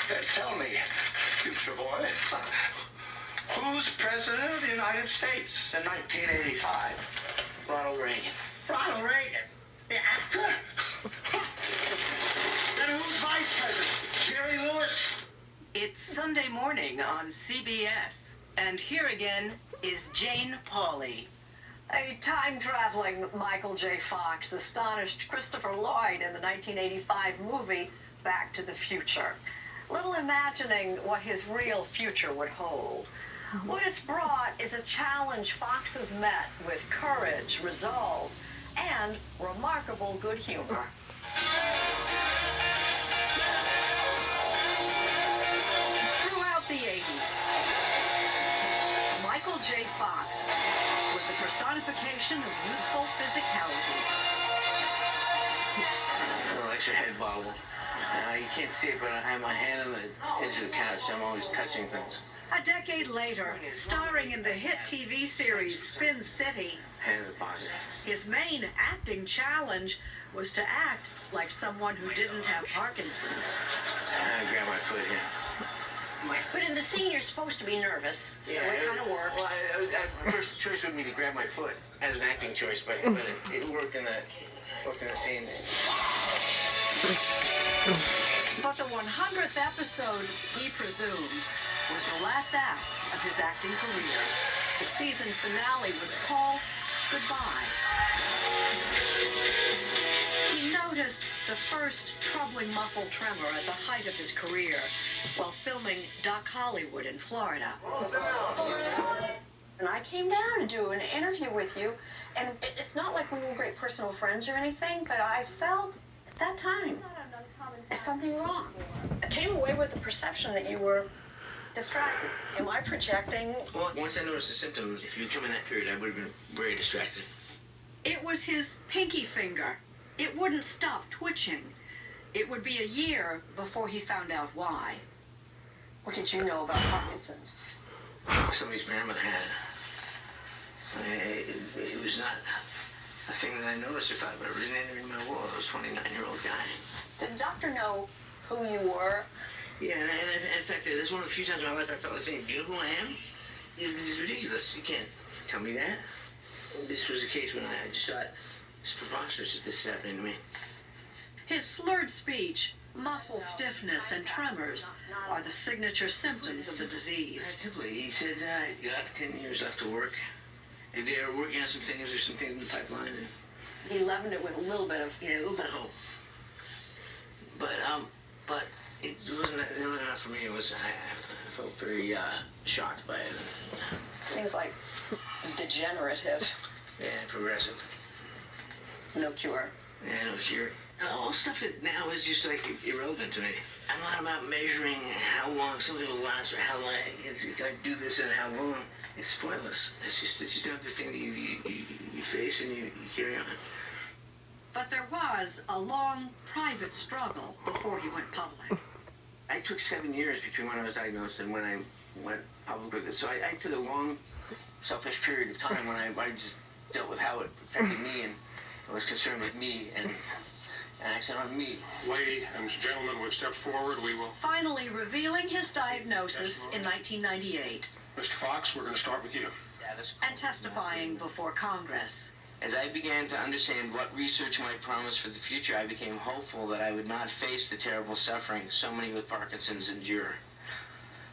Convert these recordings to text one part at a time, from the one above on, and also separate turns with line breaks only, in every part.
Tell me, future boy, who's president of the United States in 1985?
Ronald Reagan.
Ronald Reagan, the actor? And who's vice president? Jerry Lewis?
It's Sunday morning on CBS, and here again is Jane Pauley.
A time-traveling Michael J. Fox astonished Christopher Lloyd in the 1985 movie Back to the Future, little imagining what his real future would hold. What it's brought is a challenge Fox has met with courage, resolve, and remarkable good humor.
Throughout the 80s, Michael J. Fox was the personification of youthful physicality.
Well, like your head bobble. You can't see it, but I have my hand on the edge of the couch. I'm always touching things.
A decade later, starring in the hit TV series Spin City,
Hands in pockets.
his main acting challenge was to act like someone who didn't have Parkinson's.
I grab my foot here.
But in the scene, you're supposed to be nervous, so it kind of works.
Well, my first choice would be to grab my foot as an acting choice, but it worked in the scene.
But the 100th episode, he presumed, was the last act of his acting career. The season finale was called Goodbye. He noticed the first troubling muscle tremor at the height of his career while filming Doc Hollywood in Florida.
And I came down to do an interview with you, and it's not like we were great personal friends or anything, but I felt at that time something wrong. I came away with the perception that you were distracted. Am I projecting?
Well, once I noticed the symptoms, if you come in that period, I would have been very distracted.
It was his pinky finger. It wouldn't stop twitching. It would be a year before he found out why.
What did you know about Parkinson's?
Somebody's grandmother had it. It was not a thing that I noticed or thought about. It didn't enter in my world. I was a 29-year-old guy.
Did the doctor know who you were?
Yeah, and in fact, this is one of the few times in my life I felt like saying, do you know who I am? This is ridiculous. You can't tell me that. This was a case when I just thought, it's preposterous that this is happening to me.
His slurred speech, muscle stiffness, and tremors are the signature symptoms of the disease.
Simply, he said, you have 10 years left to work. If they're working on some things, there's some things in the pipeline.
He leavened it with a little bit of...
Yeah, a little bit of hope. But it wasn't enough for me. It was, I felt very shocked by it.
Things like degenerative.
Yeah, progressive.
No cure.
Yeah, no cure. All stuff that now is just like irrelevant to me. I'm not about measuring how long something will last or how long I do this and how long. It's pointless. It's just another thing that you face and you carry on.
But there was a long private struggle before he went public.
I took 7 years between when I was diagnosed and when I went public with it. So I took a long, selfish period of time when I just dealt with how it affected me and I was concerned with me and acting on me.
Lady and gentlemen, we've stepped forward. We will...
Finally revealing his diagnosis in 1998.
Mr. Fox, we're going to start with you.
And testifying before Congress.
As I began to understand what research might promise for the future, I became hopeful that I would not face the terrible suffering so many with Parkinson's endure.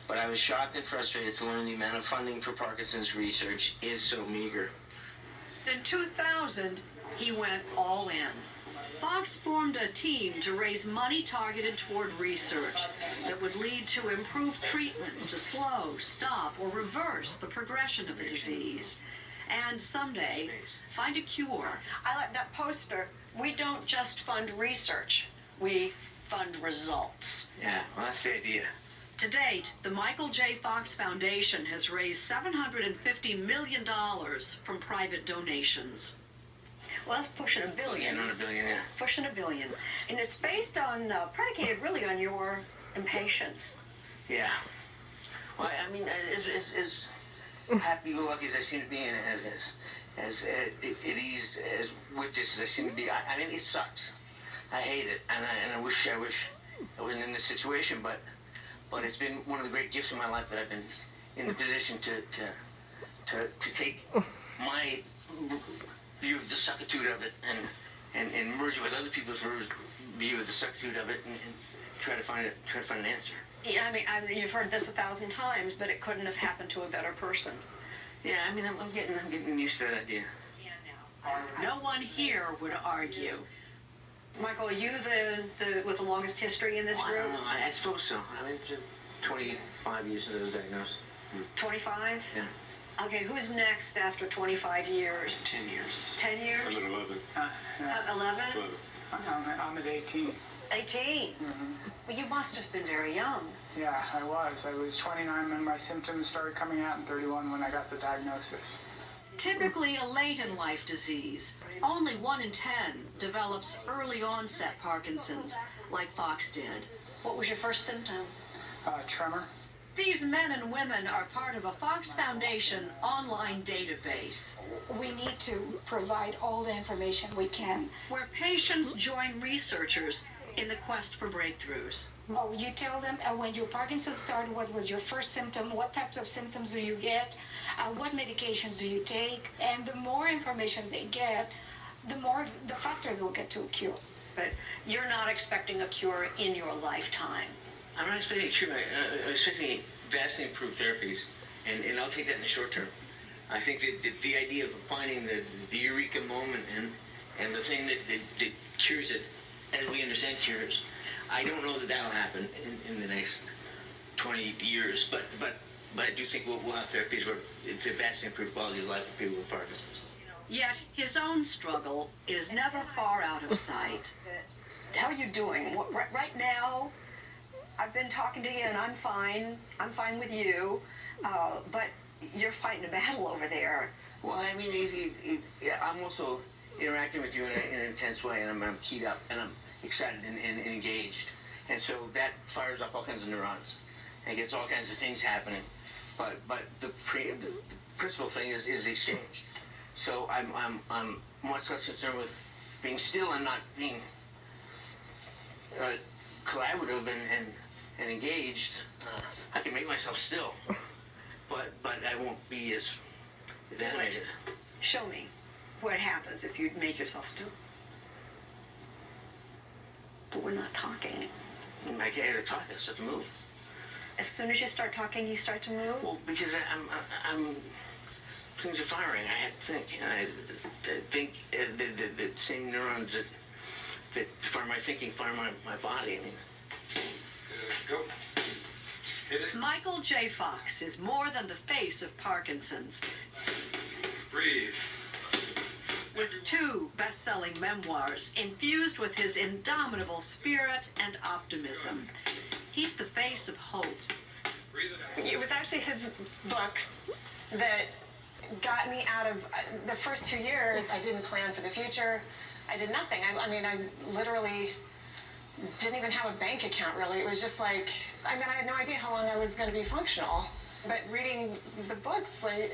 But I was shocked and frustrated to learn the amount of funding for Parkinson's research is so meager.
In 2000, he went all in. Fox formed a team to raise money targeted toward research that would lead to improved treatments to slow, stop, or reverse the progression of the disease. And someday, find a cure.
I like that poster. We don't just fund research. We fund results.
Yeah, well, that's the idea.
To date, the Michael J. Fox Foundation has raised $750 million from private donations.
Well, that's pushing $1 billion.
Not $1 billion, yeah.
Pushing $1 billion. And it's based on, predicated really on your impatience.
Yeah. Well, I mean, as happy-go-lucky as I seem to be, and as with this as I seem to be, I mean, it sucks. I hate it, and I wish I wasn't in this situation, but But it's been one of the great gifts of my life that I've been in the position to take my view of the suckitude of it and merge with other people's view of the suckitude of it and try to find an answer.
Yeah, I mean, you've heard this 1,000 times, but it couldn't have happened to a better person.
Yeah, I mean, I'm getting used to that idea.
No one here would argue.
Michael, are you the with the longest history in this
Well, I
group?
don't know. I suppose so. I mean, 25 years since I was diagnosed.
25?
Yeah.
Okay, who's next after 25 years?
10 years.
10 years?
I'm at 11.
11?
11.
I'm at 18.
18? Well, you must have been very young.
Yeah, I was. I was 29 when my symptoms started coming out and 31 when I got the diagnosis.
Typically a late-in-life disease, only 1 in 10 develops early onset Parkinson's, like Fox did.
What was your first symptom?
Tremor.
These men and women are part of a Fox Foundation online database,
We need to provide all the information we can.
where patients join researchers in the quest for breakthroughs.
Oh, you tell them when your Parkinson's started, what was your first symptom, what types of symptoms do you get, what medications do you take, and the more information they get, the faster they'll get to a cure.
But you're not expecting a cure in your lifetime.
I'm not expecting a cure. I'm expecting vastly improved therapies, and I'll take that in the short term. I think that the idea of finding the eureka moment and the thing that cures it, as we understand cures, I don't know that that'll happen in the next 20 years, but I do think we'll have therapies where it's a vastly improved quality of life for people with Parkinson's.
Yet his own struggle is never far out of sight.
How are you doing? Right now, I've been talking to you and I'm fine. I'm fine with you. But you're fighting a battle over there.
Well, I mean, I'm also interacting with you in an intense way, and I'm keyed up, and I'm excited and engaged. And so that fires off all kinds of neurons and gets all kinds of things happening. But the principal thing is exchange. So I'm much less concerned with being still and not being collaborative and engaged. I can make myself still, but I won't be as animated.
Show me what happens if you make yourself still. But we're not talking.
I can't talk. I just have to move.
As soon as you start talking, you start to move?
Well, because I'm things are firing. I have to think. And I think the same neurons that fire my thinking fire my body. I mean,
Go. Hit it.
Michael J. Fox is more than the face of Parkinson's.
Breathe.
With 2 best-selling memoirs infused with his indomitable spirit and optimism, he's the face of hope.
Breathe it out.
It was actually his books that got me out of the first 2 years. I didn't plan for the future. I did nothing. I mean, I literally didn't even have a bank account, really. It was just like, I mean, I had no idea how long I was going to be functional. But reading the books, like,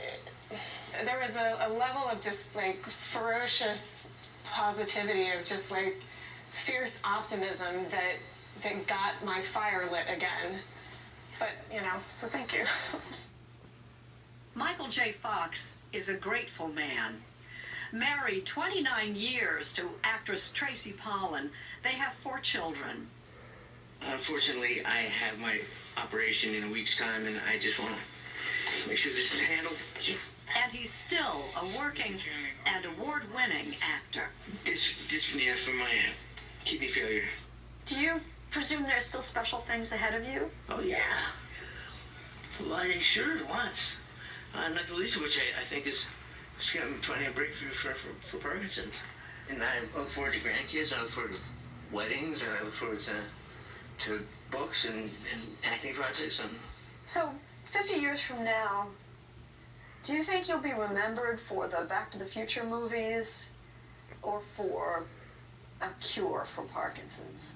there was a level of just, like, ferocious positivity, of just, like, fierce optimism that got my fire lit again. But, you know, so thank you.
Michael J. Fox is a grateful man. Married 29 years to actress Tracy Pollan, they have 4 children.
unfortunately, I have my operation in a week's time, and I just want to make sure this is handled.
And he's still a working and award-winning actor.
Dyspnea from my kidney failure.
Do you presume there's still special things ahead of you?
Oh, yeah. Well, sure, lots. Not the least of which I think is finding a breakthrough for Parkinson's. And I look forward to grandkids, I look forward to weddings, and I look forward to books and acting projects.
So, 50 years from now, do you think you'll be remembered for the Back to the Future movies or for a cure for Parkinson's?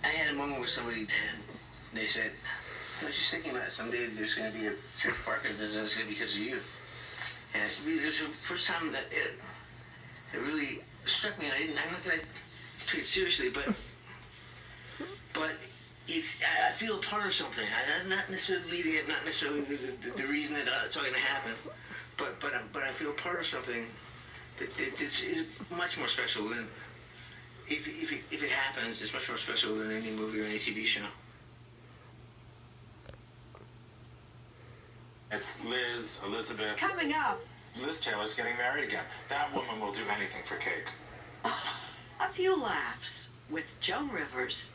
I had a moment with somebody, and they said, I was just thinking about it. Someday there's going to be a cure for Parkinson's, and it's going to be because of you. And it was the first time that it really struck me, and not that I took it seriously, but I feel a part of something. I'm not necessarily leading it, not necessarily the reason that it's all going to happen, but I feel part of something that is much more special than if it happens. It's much more special than any movie or any TV show.
It's Liz, Elizabeth.
Coming up,
Liz Taylor's getting married again. That woman will do anything for cake.
a few laughs with Joan Rivers.